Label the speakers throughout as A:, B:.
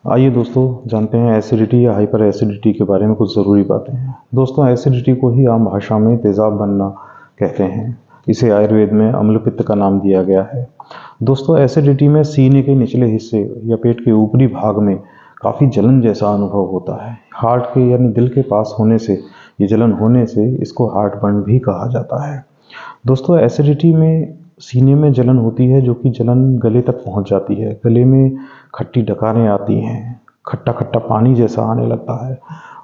A: आइए दोस्तों जानते हैं एसिडिटी या हाइपर एसिडिटी के बारे में कुछ ज़रूरी बातें हैं। दोस्तों एसिडिटी को ही आम भाषा में तेज़ाब बनना कहते हैं। इसे आयुर्वेद में अम्ल पित्त का नाम दिया गया है। दोस्तों एसिडिटी में सीने के निचले हिस्से या पेट के ऊपरी भाग में काफ़ी जलन जैसा अनुभव होता है। हार्ट के यानी दिल के पास होने से ये जलन होने से इसको हार्ट बर्न भी कहा जाता है। दोस्तों एसिडिटी में सीने में जलन होती है जो कि जलन गले तक पहुंच जाती है। गले में खट्टी डकारें आती हैं, खट्टा खट्टा पानी जैसा आने लगता है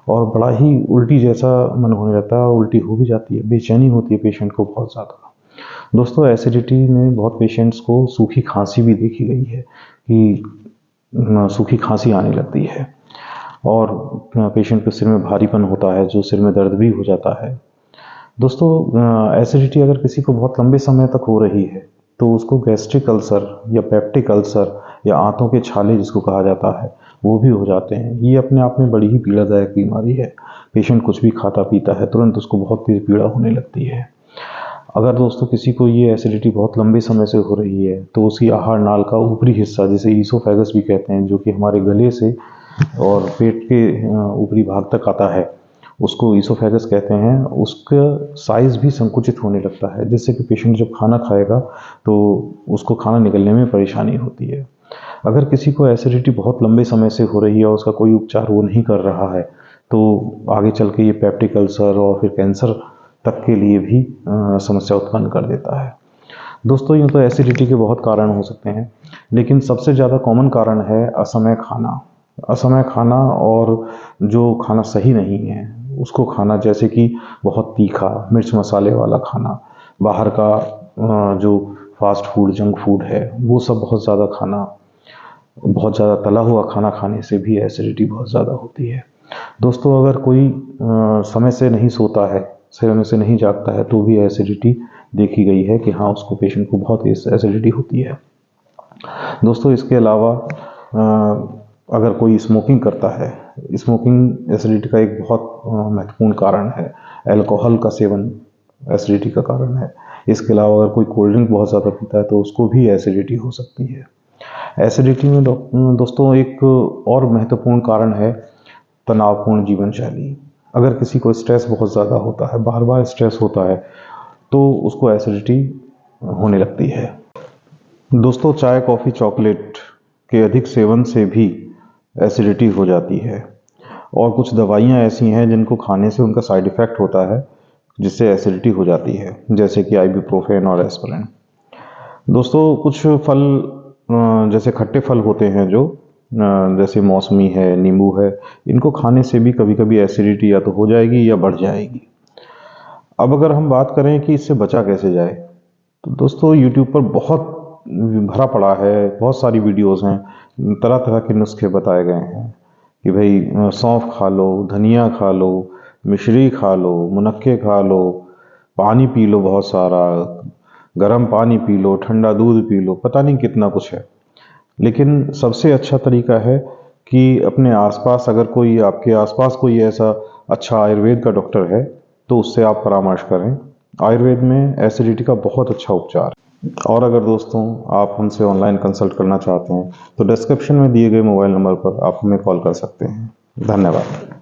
A: और बड़ा ही उल्टी जैसा मन होने लगता है। उल्टी हो भी जाती है, बेचैनी होती है पेशेंट को बहुत ज़्यादा। दोस्तों एसिडिटी में बहुत पेशेंट्स को सूखी खांसी भी देखी गई है कि सूखी खांसी आने लगती है और पेशेंट के सिर में भारीपन होता है, जो सिर में दर्द भी हो जाता है। दोस्तों एसिडिटी अगर किसी को बहुत लंबे समय तक हो रही है तो उसको गैस्ट्रिक अल्सर या पेप्टिक अल्सर या आंतों के छाले जिसको कहा जाता है वो भी हो जाते हैं। ये अपने आप में बड़ी ही पीड़ादायक बीमारी है। पेशेंट कुछ भी खाता पीता है तुरंत उसको बहुत तेज पीड़ा होने लगती है। अगर दोस्तों किसी को ये एसिडिटी बहुत लंबे समय से हो रही है तो उसकी आहार नाल का ऊपरी हिस्सा, जिसे ईसोफेगस भी कहते हैं, जो कि हमारे गले से और पेट के ऊपरी भाग तक आता है, उसको ईसोफेगस कहते हैं। उसका साइज़ भी संकुचित होने लगता है, जिससे कि पेशेंट जब खाना खाएगा तो उसको खाना निकलने में परेशानी होती है। अगर किसी को एसिडिटी बहुत लंबे समय से हो रही है और उसका कोई उपचार वो नहीं कर रहा है तो आगे चल के ये पेप्टिक अल्सर और फिर कैंसर तक के लिए भी समस्या उत्पन्न कर देता है। दोस्तों यूँ तो एसिडिटी के बहुत कारण हो सकते हैं, लेकिन सबसे ज़्यादा कॉमन कारण है असमय खाना। असमय खाना और जो खाना सही नहीं है उसको खाना, जैसे कि बहुत तीखा मिर्च मसाले वाला खाना, बाहर का जो फास्ट फूड जंक फूड है वो सब बहुत ज़्यादा खाना, बहुत ज़्यादा तला हुआ खाना खाने से भी एसिडिटी बहुत ज़्यादा होती है। दोस्तों अगर कोई समय से नहीं सोता है, समय से नहीं जागता है तो भी एसिडिटी देखी गई है कि हाँ उसको पेशेंट को बहुत एसिडिटी होती है। दोस्तों इसके अलावा अगर कोई स्मोकिंग करता है, स्मोकिंग एसिडिटी का एक बहुत महत्वपूर्ण कारण है। अल्कोहल का सेवन एसिडिटी का कारण है। इसके अलावा अगर कोई कोल्ड ड्रिंक बहुत ज़्यादा पीता है तो उसको भी एसिडिटी हो सकती है। एसिडिटी में दोस्तों एक और महत्वपूर्ण कारण है तनावपूर्ण जीवन शैली। अगर किसी को स्ट्रेस बहुत ज़्यादा होता है, बार बार स्ट्रेस होता है, तो उसको एसिडिटी होने लगती है। दोस्तों चाय कॉफ़ी चॉकलेट के अधिक सेवन से भी एसिडिटी हो जाती है और कुछ दवाइयाँ ऐसी हैं जिनको खाने से उनका साइड इफ़ेक्ट होता है जिससे एसिडिटी हो जाती है, जैसे कि आइबुप्रोफेन और एस्पिरिन। दोस्तों कुछ फल जैसे खट्टे फल होते हैं जो जैसे मौसमी है, नींबू है, इनको खाने से भी कभी कभी एसिडिटी या तो हो जाएगी या बढ़ जाएगी। अब अगर हम बात करें कि इससे बचा कैसे जाए, तो दोस्तों यूट्यूब पर बहुत भरा पड़ा है, बहुत सारी वीडियोस हैं, तरह तरह के नुस्खे बताए गए हैं कि भाई सौंफ खा लो, धनिया खा लो, मिश्री खा लो, मुनक्के खा लो, पानी पी लो बहुत सारा, गर्म पानी पी लो, ठंडा दूध पी लो, पता नहीं कितना कुछ है। लेकिन सबसे अच्छा तरीका है कि अपने आसपास अगर कोई आपके आसपास कोई ऐसा अच्छा आयुर्वेद का डॉक्टर है तो उससे आप परामर्श करें। आयुर्वेद में एसिडिटी का बहुत अच्छा उपचार है। और अगर दोस्तों आप हमसे ऑनलाइन कंसल्ट करना चाहते हैं तो डिस्क्रिप्शन में दिए गए मोबाइल नंबर पर आप हमें कॉल कर सकते हैं। धन्यवाद।